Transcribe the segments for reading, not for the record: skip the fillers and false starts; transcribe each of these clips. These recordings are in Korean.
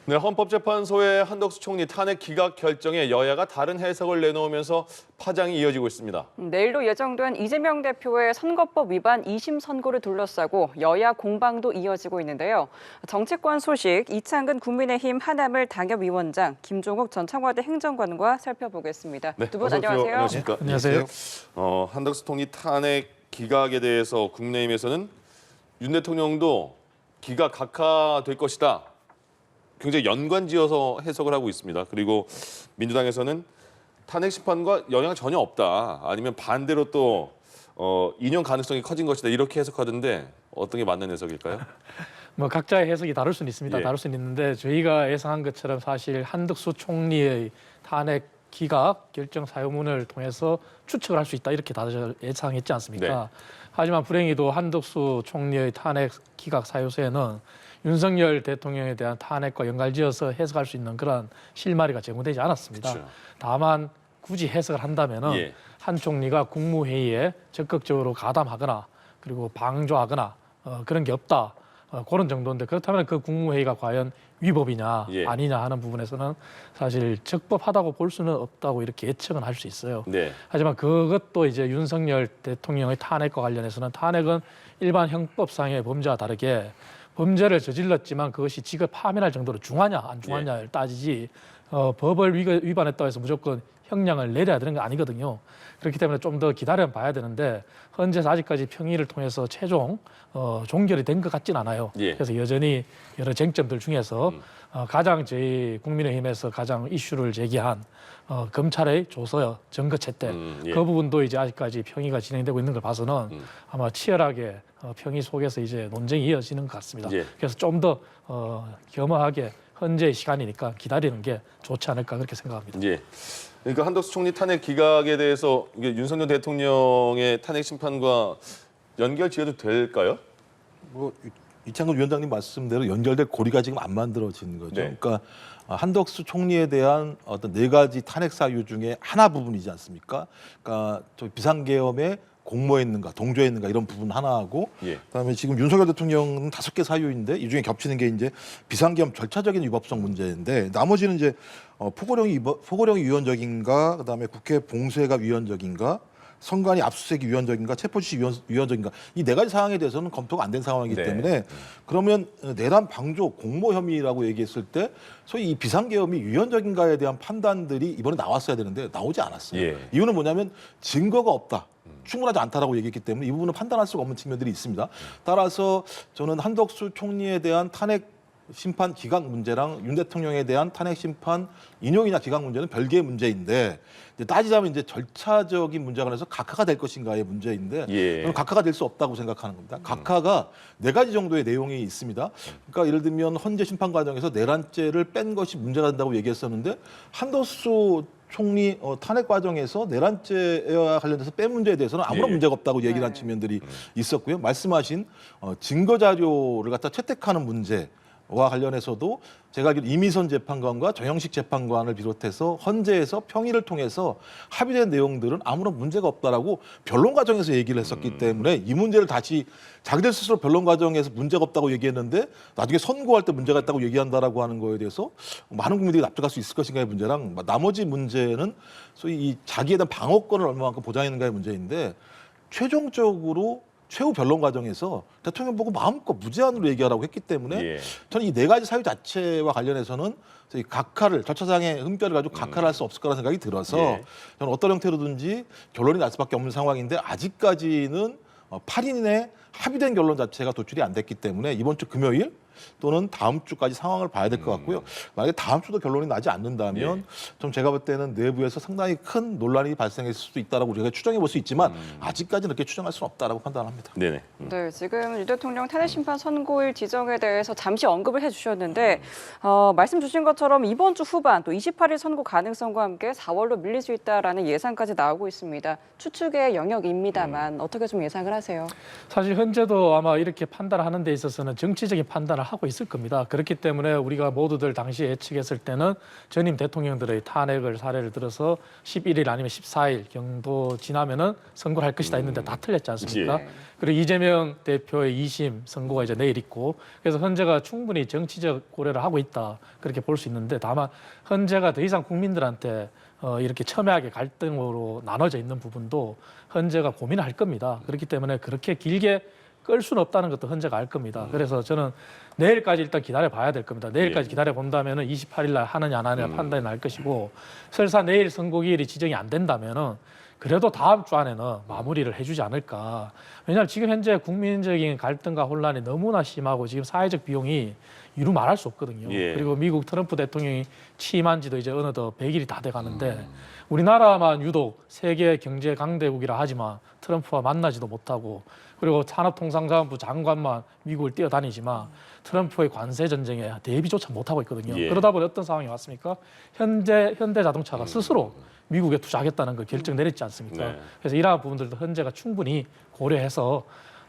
네, 헌법재판소의 한덕수 총리 탄핵 기각 결정에 여야가 다른 해석을 내놓으면서 파장이 이어지고 있습니다. 내일로 예정된 이재명 대표의 선거법 위반 2심 선고를 둘러싸고 여야 공방도 이어지고 있는데요. 정치권 소식 이창근 국민의힘 하남을 당협위원장, 김종욱 전 청와대 행정관과 살펴보겠습니다. 네, 두 분 어서 오십시오. 안녕하세요. 안녕하십니까? 안녕하세요. 한덕수 총리 탄핵 기각에 대해서 국민의힘에서는 윤 대통령도 기각 각하될 것이다. 굉장히 연관지어서 해석을 하고 있습니다. 그리고 민주당에서는 탄핵 심판과 영향 전혀 없다. 아니면 반대로 또 인용 가능성이 커진 것이다. 이렇게 해석하던데 어떤 게 맞는 해석일까요? 뭐 각자의 해석이 다를 수는 있습니다. 예. 다를 수는 있는데 저희가 예상한 것처럼 사실 한덕수 총리의 탄핵 기각 결정 사유문을 통해서 추측을 할 수 있다 이렇게 다들 예상했지 않습니까? 네. 하지만 불행히도 한덕수 총리의 탄핵 기각 사유서에는 윤석열 대통령에 대한 탄핵과 연관지어서 해석할 수 있는 그런 실마리가 제공되지 않았습니다. 그렇죠. 다만 굳이 해석을 한다면은 예. 한 총리가 국무회의에 적극적으로 가담하거나 그리고 방조하거나 그런 게 없다. 그런 정도인데 그렇다면 그 국무회의가 과연 위법이냐 예. 아니냐 하는 부분에서는 사실 적법하다고 볼 수는 없다고 이렇게 예측은 할 수 있어요. 네. 하지만 그것도 이제 윤석열 대통령의 탄핵과 관련해서는 탄핵은 일반 형법상의 범죄와 다르게 범죄를 저질렀지만 그것이 직을 파면할 정도로 중하냐 안 중하냐를 따지지 법을 위반했다고 해서 무조건 형량을 내려야 되는 거 아니거든요. 그렇기 때문에 좀 더 기다려 봐야 되는데 현재 아직까지 평의를 통해서 최종 종결이 된 것 같진 않아요. 예. 그래서 여전히 여러 쟁점들 중에서 가장 저희 국민의힘에서 가장 이슈를 제기한 검찰의 조서 증거 채택 예. 그 부분도 이제 아직까지 평의가 진행되고 있는 걸 봐서는 아마 치열하게 평의 속에서 이제 논쟁이 이어지는 것 같습니다. 예. 그래서 좀 더 겸허하게 현재의 시간이니까 기다리는 게 좋지 않을까 그렇게 생각합니다. 예. 그러니까 한덕수 총리 탄핵 기각에 대해서 이게 윤석열 대통령의 탄핵 심판과 연결 지어도 될까요? 뭐 이창근 위원장님 말씀대로 연결될 고리가 지금 안 만들어진 거죠. 네. 그러니까 한덕수 총리에 대한 어떤 4가지 탄핵 사유 중에 하나 부분이지 않습니까? 그러니까 저 비상계엄에 공모했는가, 동조했는가 이런 부분 하나하고, 예. 그다음에 지금 윤석열 대통령은 5개 사유인데 이 중에 겹치는 게 이제 비상계엄 절차적인 위법성 문제인데 나머지는 이제 포고령이 위헌적인가, 그다음에 국회 봉쇄가 위헌적인가, 선관위 압수수색이 위헌적인가, 체포지시 위헌적인가 이 4가지 사항에 대해서는 검토가 안 된 상황이기 네. 때문에 그러면 내란 방조 공모 혐의라고 얘기했을 때 소위 이 비상계엄이 위헌적인가에 대한 판단들이 이번에 나왔어야 되는데 나오지 않았어요. 예. 이유는 뭐냐면 증거가 없다. 충분하지 않다라고 얘기했기 때문에 이 부분은 판단할 수가 없는 측면들이 있습니다. 따라서 저는 한덕수 총리에 대한 탄핵 심판 기각 문제랑 윤 대통령에 대한 탄핵 심판 인용이나 기각 문제는 별개의 문제인데 이제 따지자면 이제 절차적인 문제가 아니라서 각하가 될 것인가의 문제인데 예. 저는 각하가 될 수 없다고 생각하는 겁니다. 각하가 4가지 정도의 내용이 있습니다. 그러니까 예를 들면 헌재 심판 과정에서 내란죄를 뺀 것이 문제가 된다고 얘기했었는데 한덕수 총리 탄핵 과정에서 내란죄와 관련돼서 뺀 문제에 대해서는 아무런 예. 문제가 없다고 얘기를 한 측면들이 있었고요. 말씀하신 증거 자료를 갖다 채택하는 문제와 관련해서도 제가 알기로 이미선 재판관과 정영식 재판관을 비롯해서 헌재에서 평의를 통해서 합의된 내용들은 아무런 문제가 없다라고 변론 과정에서 얘기를 했었기 때문에 이 문제를 다시 자기들 스스로 변론 과정에서 문제가 없다고 얘기했는데 나중에 선고할 때 문제가 있다고 얘기한다라고 하는 거에 대해서 많은 국민들이 납득할 수 있을 것인가의 문제랑 나머지 문제는 소위 이 자기에 대한 방어권을 얼마만큼 보장했는가의 문제인데 최종적으로 최후 변론 과정에서 대통령 보고 마음껏 무제한으로 얘기하라고 했기 때문에 예. 저는 이 4가지 사유 자체와 관련해서는 저희 각하를 절차상의 흠결을 가지고 각하를 할 수 없을 거라는 생각이 들어서 예. 저는 어떤 형태로든지 결론이 날 수밖에 없는 상황인데 아직까지는 8인의 합의된 결론 자체가 도출이 안 됐기 때문에 이번 주 금요일 또는 다음 주까지 상황을 봐야 될 것 같고요. 만약에 다음 주도 결론이 나지 않는다면 좀 제가 볼 때는 내부에서 상당히 큰 논란이 발생했을 수도 있다라고 우리가 추정해 볼 수 있지만 아직까지는 그렇게 추정할 수는 없다라고 판단합니다. 네네. 네, 지금 윤 대통령 탄핵 심판 선고일 지정에 대해서 잠시 언급을 해주셨는데 말씀 주신 것처럼 이번 주 후반 또 28일 선고 가능성과 함께 4월로 밀릴 수 있다라는 예상까지 나오고 있습니다. 추측의 영역입니다만 어떻게 좀 예상을 하세요? 사실 현재도 아마 이렇게 판단하는 데 있어서는 정치적인 판단을 판단을 하고 있을 겁니다. 그렇기 때문에 우리가 모두들 당시에 예측했을 때는 전임 대통령들의 탄핵을 사례를 들어서 11일 아니면 14일 정도 지나면은 선고를 할 것이다 했는데 다 틀렸지 않습니까? 예. 그리고 이재명 대표의 2심 선고가 이제 내일 있고 그래서 헌재가 충분히 정치적 고려를 하고 있다 그렇게 볼 수 있는데 다만 헌재가 더 이상 국민들한테 이렇게 첨예하게 갈등으로 나눠져 있는 부분도 헌재가 고민을 할 겁니다. 그렇기 때문에 그렇게 길게 끌 수는 없다는 것도 헌재가 알 겁니다. 그래서 저는 내일까지 일단 기다려 봐야 될 겁니다. 내일까지 기다려 본다면은 28일 날 하느냐 안 하느냐 판단이 날 것이고 설사 내일 선고기일이 지정이 안 된다면은 그래도 다음 주 안에는 마무리를 해주지 않을까. 왜냐하면 지금 현재 국민적인 갈등과 혼란이 너무나 심하고 지금 사회적 비용이 이루 말할 수 없거든요. 예. 그리고 미국 트럼프 대통령이 취임한 지도 이제 어느덧 100일이 다 돼가는데 우리나라만 유독 세계 경제 강대국이라 하지만 트럼프와 만나지도 못하고 그리고 산업통상자원부 장관만 미국을 뛰어다니지만 트럼프의 관세 전쟁에 대비조차 못하고 있거든요. 예. 그러다 보니 어떤 상황이 왔습니까? 현대자동차가 스스로 미국에 투자하겠다는 걸 결정 내렸지 않습니까? 네. 그래서 이러한 부분들도 현재가 충분히 고려해서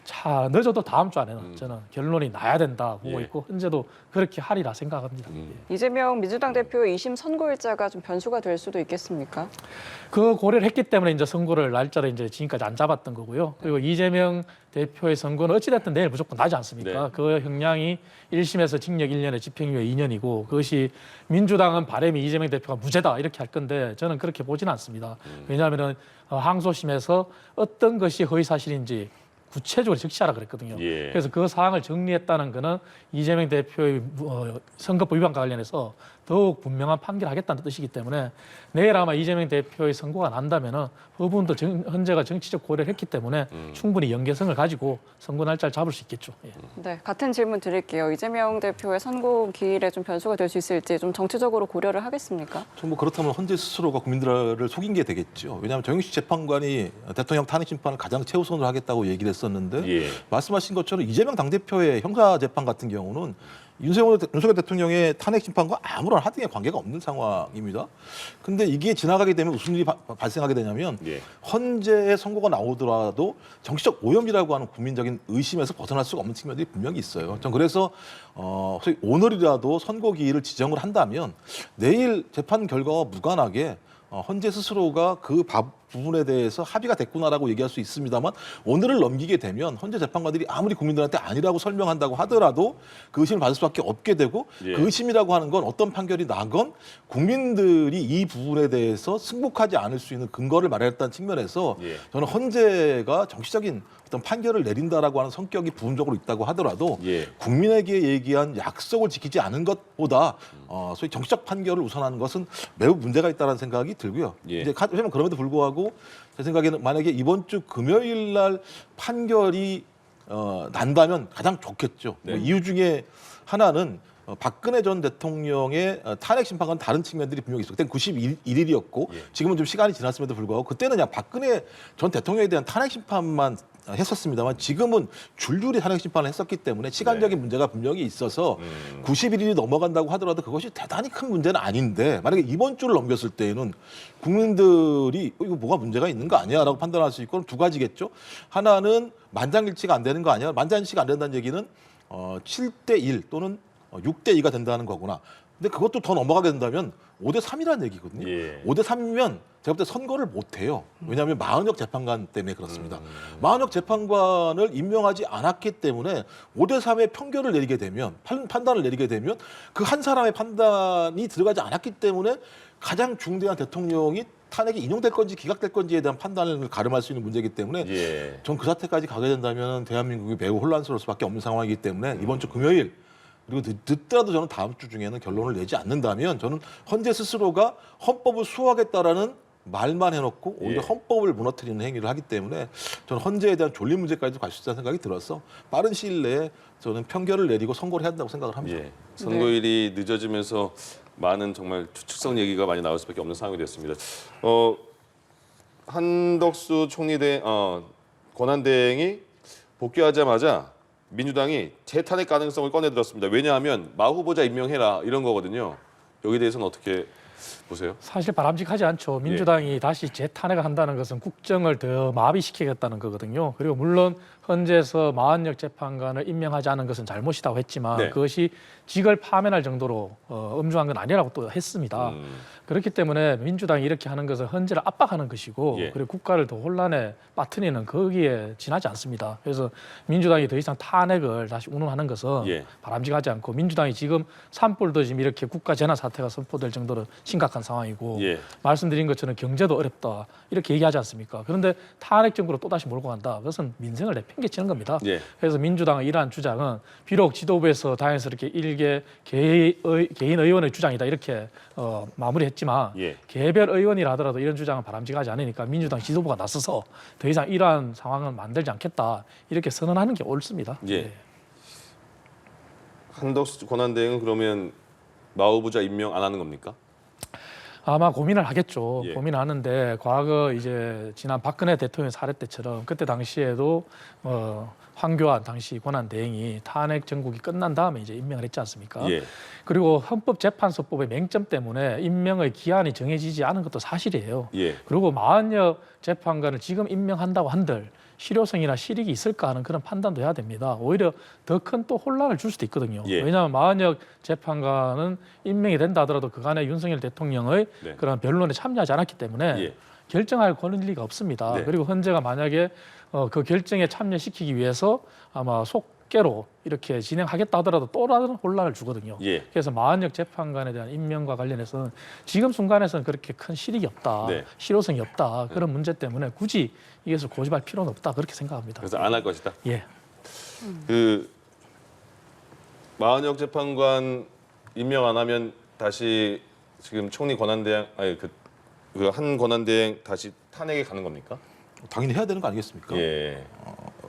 차 늦어도 다음 주 안에는 저는 결론이 나야 된다 보고 예. 있고 현재도 그렇게 하리라 생각합니다. 이재명 민주당 대표의 2심 선고일자가 좀 변수가 될 수도 있겠습니까? 그 고려를 했기 때문에 이제 선고를 날짜를 이제 지금까지 안 잡았던 거고요. 그리고 이재명 대표의 선고는 어찌됐든 내일 무조건 나지 않습니까? 네. 그 형량이 1심에서 징역 1년에 집행유예 2년이고 그것이 민주당은 바람이 이재명 대표가 무죄다 이렇게 할 건데 저는 그렇게 보지는 않습니다. 왜냐하면 항소심에서 어떤 것이 허위사실인지 구체적으로 적시하라 그랬거든요. 예. 그래서 그 사항을 정리했다는 것은 이재명 대표의 선거법 위반과 관련해서 더욱 분명한 판결을 하겠다는 뜻이기 때문에 내일 아마 이재명 대표의 선고가 난다면은 그 부분도 헌재가 정치적 고려를 했기 때문에 충분히 연계성을 가지고 선고 날짜를 잡을 수 있겠죠. 예. 네, 같은 질문 드릴게요. 이재명 대표의 선고 기일에 좀 변수가 될 수 있을지 좀 정치적으로 고려를 하겠습니까? 뭐 그렇다면 헌재 스스로가 국민들을 속인 게 되겠죠. 왜냐하면 정영식 재판관이 대통령 탄핵 심판을 가장 최우선으로 하겠다고 얘기를 했었는데 예. 말씀하신 것처럼 이재명 당대표의 형사 재판 같은 경우는 윤석열 대통령의 탄핵 심판과 아무런 하등의 관계가 없는 상황입니다. 근데 이게 지나가게 되면 무슨 일이 발생하게 되냐면 예. 헌재의 선고가 나오더라도 정치적 오염이라고 하는 국민적인 의심에서 벗어날 수가 없는 측면들이 분명히 있어요. 전 그래서 소위 오늘이라도 선고 기일을 지정을 한다면 내일 재판 결과와 무관하게 헌재 스스로가 그 부분에 대해서 합의가 됐구나라고 얘기할 수 있습니다만 오늘을 넘기게 되면 헌재 재판관들이 아무리 국민들한테 아니라고 설명한다고 하더라도 그 의심을 받을 수밖에 없게 되고 예. 그 의심이라고 하는 건 어떤 판결이 나건 국민들이 이 부분에 대해서 승복하지 않을 수 있는 근거를 마련했다는 측면에서 예. 저는 헌재가 정치적인 어떤 판결을 내린다라고 하는 성격이 부분적으로 있다고 하더라도 예. 국민에게 얘기한 약속을 지키지 않은 것보다 소위 정치적 판결을 우선하는 것은 매우 문제가 있다는 생각이 들고요. 예. 이제 하지만 그럼에도 불구하고 제 생각에는 만약에 이번 주 금요일 날 판결이 난다면 가장 좋겠죠. 네. 뭐 이유 중에 하나는 박근혜 전 대통령의 탄핵 심판과는 다른 측면들이 분명히 있었고 그때는 91일이었고 예. 지금은 좀 시간이 지났음에도 불구하고 그때는 그냥 박근혜 전 대통령에 대한 탄핵 심판만 했었습니다만 지금은 줄줄이 탄핵 심판을 했었기 때문에 시간적인 네. 문제가 분명히 있어서 91일이 넘어간다고 하더라도 그것이 대단히 큰 문제는 아닌데 만약에 이번 주를 넘겼을 때에는 국민들이 이거 뭐가 문제가 있는 거 아니야라고 판단할 수 있고 그럼 두 가지겠죠. 하나는 만장일치가 안 되는 거 아니야. 만장일치가 안 된다는 얘기는 7대1 또는 6대2가 된다는 거구나. 근데 그것도 더 넘어가게 된다면 5대3이라는 얘기거든요. 예. 5대3이면 제가 볼 때 선거를 못 해요. 왜냐하면 마흔역 재판관 때문에 그렇습니다. 마흔역 재판관을 임명하지 않았기 때문에 5대3의 판결을 내리게 되면 판단을 내리게 되면 그 한 사람의 판단이 들어가지 않았기 때문에 가장 중대한 대통령이 탄핵이 인용될 건지 기각될 건지에 대한 판단을 가름할 수 있는 문제이기 때문에 예. 전 그 사태까지 가게 된다면 대한민국이 매우 혼란스러울 수밖에 없는 상황이기 때문에 이번 주 금요일 그리고 늦더라도 저는 다음 주 중에는 결론을 내지 않는다면 저는 헌재 스스로가 헌법을 수호하겠다라는 말만 해놓고 오히려 예. 헌법을 무너뜨리는 행위를 하기 때문에 저는 헌재에 대한 졸린 문제까지도 갈 수 있다는 생각이 들어서 빠른 시일 내에 저는 판결을 내리고 선고를 해야 한다고 생각을 합니다. 예. 선고일이 늦어지면서 많은 정말 추측성 얘기가 많이 나올 수밖에 없는 상황이 됐습니다. 한덕수 총리 대 권한대행이 복귀하자마자 민주당이 재탄핵 가능성을 꺼내들었습니다. 왜냐하면 마 후보자 임명해라 이런 거거든요. 여기에 대해서는 어떻게 보세요? 사실 바람직하지 않죠. 민주당이 다시 재탄핵을 한다는 것은 국정을 더 마비시키겠다는 거거든요. 그리고 물론 헌재에서 마흔역 재판관을 임명하지 않은 것은 잘못이라고 했지만 네. 그것이 직을 파면할 정도로 엄중한 건 아니라고 또 했습니다. 그렇기 때문에 민주당이 이렇게 하는 것은 헌재를 압박하는 것이고 예. 그리고 국가를 더 혼란에 빠뜨리는 거기에 지나지 않습니다. 그래서 민주당이 더 이상 탄핵을 다시 운운하는 것은 예. 바람직하지 않고 민주당이 지금 산불도 지금 이렇게 국가 재난 사태가 선포될 정도로 심각한 상황이고 예. 말씀드린 것처럼 경제도 어렵다 이렇게 얘기하지 않습니까? 그런데 탄핵 정부로 또 다시 몰고 간다. 그것은 민생을 내팽개치는 겁니다. 예. 그래서 민주당의 이러한 주장은 비록 지도부에서 다행스럽게 일개 개인 의원의 주장이다 이렇게 마무리했지만 예. 개별 의원이라 하더라도 이런 주장은 바람직하지 않으니까 민주당 지도부가 나서서 더 이상 이러한 상황은 만들지 않겠다 이렇게 선언하는 게 옳습니다. 예. 한덕수 권한대행은 그러면 마후부자 임명 안 하는 겁니까? 아마 고민을 하겠죠. 예. 고민하는데 과거 이제 지난 박근혜 대통령 사례 때처럼 그때 당시에도 황교안 당시 권한대행이 탄핵 정국이 끝난 다음에 이제 임명을 했지 않습니까? 예. 그리고 헌법재판소법의 맹점 때문에 임명의 기한이 정해지지 않은 것도 사실이에요. 예. 그리고 마흔여 재판관을 지금 임명한다고 한들 실효성이나 실익이 있을까 하는 그런 판단도 해야 됩니다. 오히려 더 큰 또 혼란을 줄 수도 있거든요. 예. 왜냐하면 마흔여 재판관은 임명이 된다 하더라도 그간에 윤석열 대통령의 네. 그런 변론에 참여하지 않았기 때문에 예. 결정할 권리가 없습니다. 네. 그리고 헌재가 만약에 그 결정에 참여시키기 위해서 아마 속개로 이렇게 진행하겠다 하더라도 또 다른 혼란을 주거든요. 예. 그래서 마흔역 재판관에 대한 임명과 관련해서는 지금 순간에서는 그렇게 큰 실익이 없다, 네. 실효성이 없다 그런 문제 때문에 굳이 이것을 고집할 필요는 없다 그렇게 생각합니다. 그래서 안 할 것이다. 예. 그 마흔역 재판관 임명 안 하면 다시 지금 총리 권한대행 아니 그 한 권한대행 다시 탄핵에 가는 겁니까? 당연히 해야 되는 거 아니겠습니까? 예.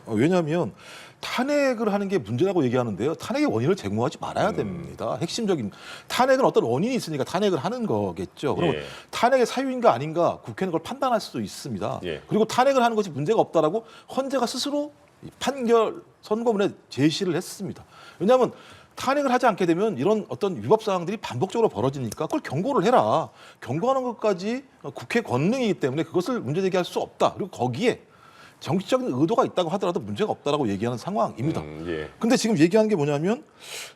왜냐하면 탄핵을 하는 게 문제라고 얘기하는데요. 탄핵의 원인을 제공하지 말아야 됩니다. 핵심적인 탄핵은 어떤 원인이 있으니까 탄핵을 하는 거겠죠. 그럼 예. 탄핵의 사유인가 아닌가 국회는 그걸 판단할 수도 있습니다. 예. 그리고 탄핵을 하는 것이 문제가 없다라고 헌재가 스스로 이 판결 선고문에 제시를 했습니다. 왜냐하면 탄핵을 하지 않게 되면 이런 어떤 위법 사항들이 반복적으로 벌어지니까 그걸 경고를 해라. 경고하는 것까지 국회 권능이기 때문에 그것을 문제제기할 수 없다. 그리고 거기에 정치적인 의도가 있다고 하더라도 문제가 없다라고 얘기하는 상황입니다. 예. 근데 지금 얘기하는 게 뭐냐면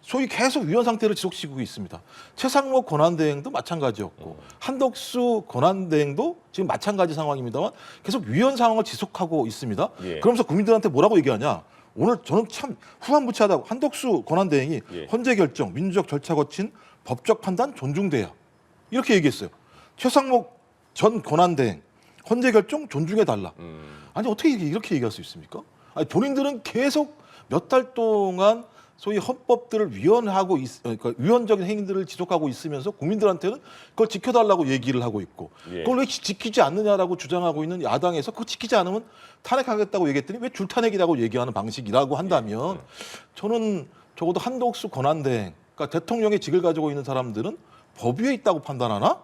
소위 계속 위헌 상태를 지속시키고 있습니다. 최상목 권한대행도 마찬가지였고 한덕수 권한대행도 지금 마찬가지 상황입니다만 계속 위헌 상황을 지속하고 있습니다. 예. 그러면서 국민들한테 뭐라고 얘기하냐? 오늘 저는 참 후한무치하다고 한덕수 권한대행이 예. 헌재 결정, 민주적 절차 거친 법적 판단 존중돼야 이렇게 얘기했어요. 최상목 전 권한대행 헌재 결정 존중해달라. 아니 어떻게 이렇게 얘기할 수 있습니까? 아니, 본인들은 계속 몇 달 동안 소위 헌법들을 위헌하고 그러니까 위헌적인 행위들을 지속하고 있으면서 국민들한테는 그걸 지켜달라고 얘기를 하고 있고 예. 그걸 왜 지키지 않느냐라고 주장하고 있는 야당에서 그거 지키지 않으면 탄핵하겠다고 얘기했더니 왜 줄탄핵이라고 얘기하는 방식이라고 한다면 저는 적어도 한덕수 권한대행 그러니까 대통령의 직을 가지고 있는 사람들은 법 위에 있다고 판단하나?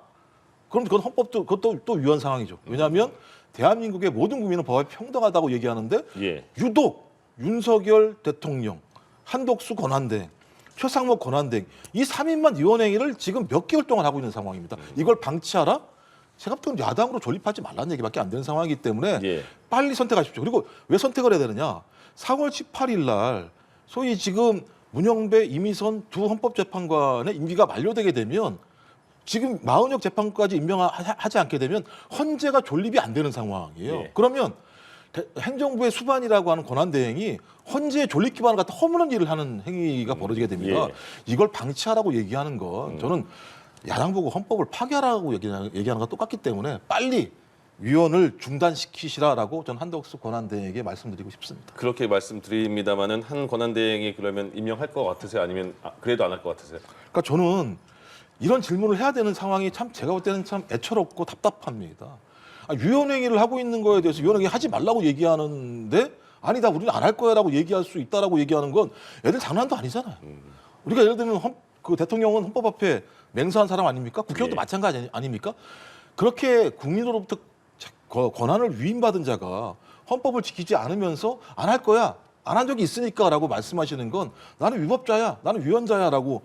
그럼 그건 헌법도 그것도 또 위헌 상황이죠. 왜냐하면 대한민국의 모든 국민은 법에 평등하다고 얘기하는데 예. 유독 윤석열 대통령, 한덕수 권한대행, 최상목 권한대행 이 3인만 위헌행위를 지금 몇 개월 동안 하고 있는 상황입니다. 이걸 방치하라? 제가 또 야당으로 존립하지 말라는 얘기밖에 안 되는 상황이기 때문에 예. 빨리 선택하십시오. 그리고 왜 선택을 해야 되느냐? 4월 18일 날 소위 지금 문영배, 이미선 두 헌법재판관의 임기가 만료되게 되면 지금 마흔역 재판까지 임명하지 않게 되면 헌재가 존립이 안 되는 상황이에요. 예. 그러면 행정부의 수반이라고 하는 권한대행이 헌재의 존립 기반을 갖다 허무는 일을 하는 행위가 벌어지게 됩니다. 예. 이걸 방치하라고 얘기하는 건 저는 야당 보고 헌법을 파괴하라고 얘기하는 것과 똑같기 때문에 빨리 위헌을 중단시키시라라고 저는 한덕수 권한대행에게 말씀드리고 싶습니다. 그렇게 말씀드립니다만은 한 권한대행이 그러면 임명할 것 같으세요? 아니면 그래도 안 할 것 같으세요? 그러니까 저는 이런 질문을 해야 되는 상황이 참 제가 볼 때는 참 애처롭고 답답합니다. 위헌행위를 하고 있는 거에 대해서 위헌행위 하지 말라고 얘기하는데 아니다 우리는 안 할 거야라고 얘기할 수 있다라고 얘기하는 건 애들 장난도 아니잖아요. 우리가 예를 들면 그 대통령은 헌법 앞에 맹세한 사람 아닙니까? 국회의원도 예. 마찬가지 아닙니까? 그렇게 국민으로부터 권한을 위임받은 자가 헌법을 지키지 않으면서 안 할 거야, 안 한 적이 있으니까라고 말씀하시는 건 나는 위법자야, 나는 위헌자야라고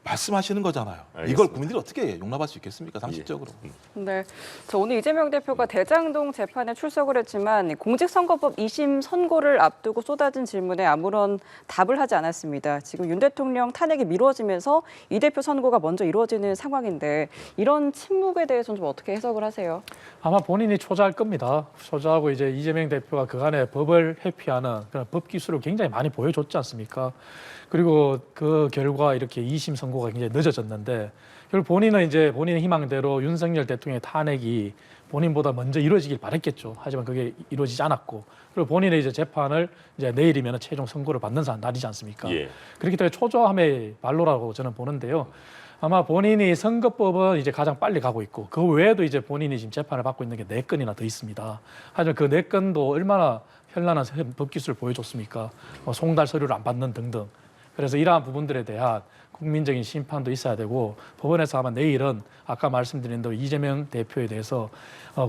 말씀하시는 거잖아요. 알겠습니다. 이걸 국민들이 어떻게 용납할 수 있겠습니까? 상식적으로. 네, 저 오늘 이재명 대표가 대장동 재판에 출석을 했지만 공직선거법 2심 선고를 앞두고 쏟아진 질문에 아무런 답을 하지 않았습니다. 지금 윤 대통령 탄핵이 미뤄지면서 이 대표 선고가 먼저 이루어지는 상황인데 이런 침묵에 대해서는 좀 어떻게 해석을 하세요? 아마 본인이 초자할 겁니다. 초자하고 이제 이재명 대표가 그간에 법을 회피하는 그런 법 기술을 굉장히 많이 보여줬지 않습니까? 그리고 그 결과 이렇게 2심 선고가 굉장히 늦어졌는데 결국 본인은 이제 본인의 희망대로 윤석열 대통령의 탄핵이 본인보다 먼저 이루어지길 바랬겠죠. 하지만 그게 이루어지지 않았고 그리고 본인의 이제 재판을 이제 내일이면 최종 선고를 받는 날이지 않습니까? 예. 그렇기 때문에 초조함의 말로라고 저는 보는데요. 아마 본인이 선거법은 이제 가장 빨리 가고 있고 그 외에도 이제 본인이 지금 재판을 받고 있는 게 4건이나 더 있습니다. 하지만 그 4건도 얼마나 현란한 법 기술을 보여줬습니까? 송달 서류를 안 받는 등등. 그래서 이러한 부분들에 대한 국민적인 심판도 있어야 되고 법원에서 아마 내일은 아까 말씀드린 대로 이재명 대표에 대해서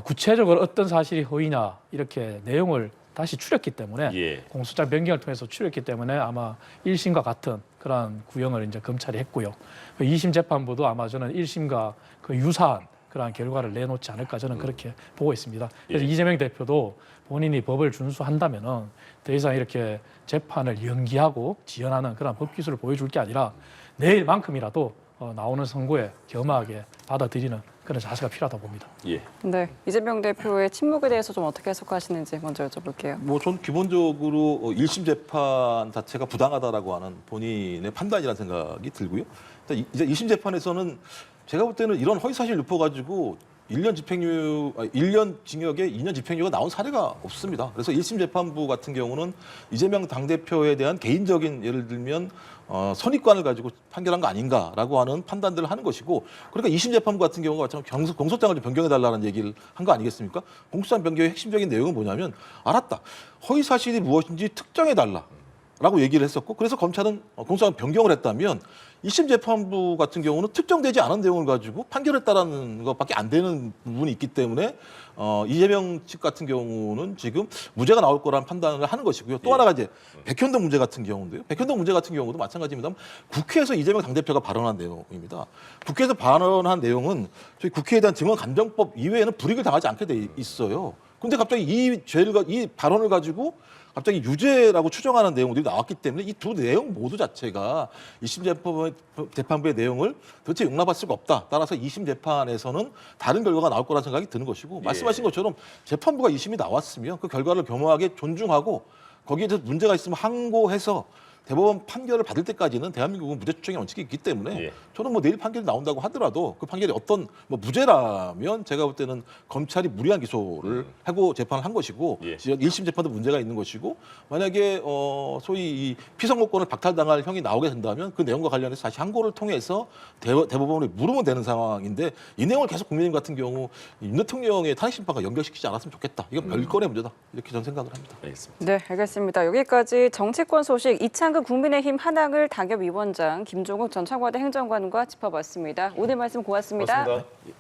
구체적으로 어떤 사실이 허위냐 이렇게 내용을 다시 추렸기 때문에 예. 공소장 변경을 통해서 추렸기 때문에 아마 1심과 같은 그러한 구형을 이제 검찰이 했고요. 2심 재판부도 아마 저는 1심과 그 유사한 그러한 결과를 내놓지 않을까 저는 그렇게 보고 있습니다. 그래서 예. 이재명 대표도 본인이 법을 준수한다면은 더 이상 이렇게 재판을 연기하고 지연하는 그런 법 기술을 보여줄 게 아니라 내일만큼이라도 나오는 선고에 겸허하게 받아들이는 그런 자세가 필요하다고 봅니다. 예. 네, 이재명 대표의 침묵에 대해서 좀 어떻게 해석하시는지 먼저 여쭤볼게요. 뭐 전 기본적으로 1심 재판 자체가 부당하다라고 하는 본인의 판단이라는 생각이 들고요. 이제 2심 재판에서는 제가 볼 때는 이런 허위사실 유포 가지고 1년 징역에 2년 집행유예가 나온 사례가 없습니다. 그래서 1심 재판부 같은 경우는 이재명 당대표에 대한 개인적인 예를 들면 선입관을 가지고 판결한 거 아닌가라고 하는 판단들을 하는 것이고 그러니까 2심 재판부 같은 경우가 마찬가지로 공소장을 좀 변경해달라는 얘기를 한 거 아니겠습니까? 공소장 변경의 핵심적인 내용은 뭐냐면 알았다. 허위사실이 무엇인지 특정해달라. 라고 얘기를 했었고 그래서 검찰은 공소장 변경을 했다면 1심 재판부 같은 경우는 특정되지 않은 내용을 가지고 판결했다라는 것밖에 안 되는 부분이 있기 때문에 이재명 측 같은 경우는 지금 무죄가 나올 거라는 판단을 하는 것이고요. 또 하나가 이제 백현동 문제 같은 경우인데요. 백현동 문제 같은 경우도 마찬가지입니다. 국회에서 이재명 당대표가 발언한 내용입니다. 국회에서 발언한 내용은 저희 국회에 대한 증언감정법 이외에는 불이익을 당하지 않게 돼 있어요. 근데 갑자기 이 발언을 가지고 갑자기 유죄라고 추정하는 내용들이 나왔기 때문에 이 두 내용 모두 자체가 2심 재판부의 내용을 도대체 용납할 수가 없다. 따라서 2심 재판에서는 다른 결과가 나올 거라는 생각이 드는 것이고 말씀하신 것처럼 재판부가 2심이 나왔으면 그 결과를 겸허하게 존중하고 거기에 대해서 문제가 있으면 항고해서 대법원 판결을 받을 때까지는 대한민국은 무죄 추정의 원칙이 있기 때문에 예. 저는 뭐 내일 판결이 나온다고 하더라도 그 판결이 어떤 뭐 무죄라면 제가 볼 때는 검찰이 무리한 기소를 하고 재판을 한 것이고 예. 1심 재판도 문제가 있는 것이고 만약에 소위 이 피선거권을 박탈당할 형이 나오게 된다면 그 내용과 관련해서 다시 항고를 통해서 대법원에 물으면 되는 상황인데 이 내용을 계속 국민의힘 같은 경우 윤 대통령의 탄핵 심판과 연결시키지 않았으면 좋겠다. 이건 별건의 문제다. 이렇게 저는 생각을 합니다. 알겠습니다. 네, 알겠습니다. 여기까지 정치권 소식 이창근 국민의힘 한학을 당협위원장 김종욱 전 청와대 행정관과 짚어봤습니다. 오늘 말씀 고맙습니다. 고맙습니다.